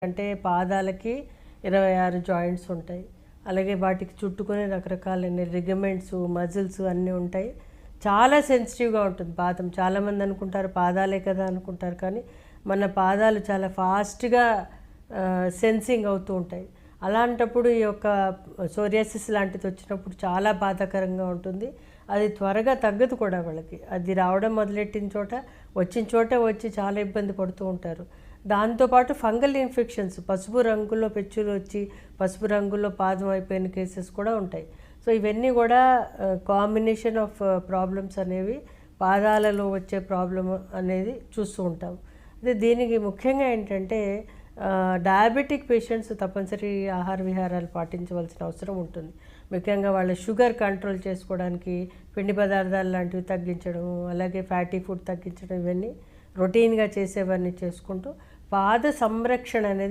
అంటే పాదాలకి 26 జాయింట్స్ ఉంటాయి. అలాగే వాటికి చుట్టుకునే రకరకాలైన లిగమెంట్స్, మజిల్స్ అన్నీ ఉంటాయి. చాలా సెన్సిటివ్‌గా ఉంటుంది పాదం. చాలామంది అనుకుంటారు పాదాలే కదా అనుకుంటారు. కానీ మన పాదాలు చాలా ఫాస్ట్‌గా సెన్సింగ్ అవుతూ ఉంటాయి. అలాంటప్పుడు ఈ యొక్క సోరియాసిస్ లాంటిది వచ్చినప్పుడు చాలా బాధాకరంగా ఉంటుంది. అది త్వరగా తగ్గదు కూడా వాళ్ళకి. అది రావడం మొదలెట్టిన చోట, వచ్చిన చోటే వచ్చి చాలా ఇబ్బంది పడుతూ ఉంటారు. దాంతోపాటు ఫంగల్ ఇన్ఫెక్షన్స్, పసుపు రంగులో పెచ్చులు వచ్చి పసుపు రంగులో పాదం అయిపోయిన కేసెస్ కూడా ఉంటాయి. సో ఇవన్నీ కూడా కాంబినేషన్ ఆఫ్ ప్రాబ్లమ్స్ అనేవి పాదాలలో వచ్చే ప్రాబ్లమ్ అనేది చూస్తూ ఉంటాం. అయితే దీనికి ముఖ్యంగా ఏంటంటే డయాబెటిక్ పేషెంట్స్ తప్పనిసరి ఆహార విహారాలు పాటించవలసిన అవసరం ఉంటుంది. ముఖ్యంగా వాళ్ళ షుగర్ కంట్రోల్ చేసుకోవడానికి పిండి పదార్థాలు లాంటివి తగ్గించడం, అలాగే ఫ్యాటీ ఫుడ్ తగ్గించడం, ఇవన్నీ రొటీన్గా చేసేవన్నీ చేసుకుంటూ పాద సంరక్షణ అనేది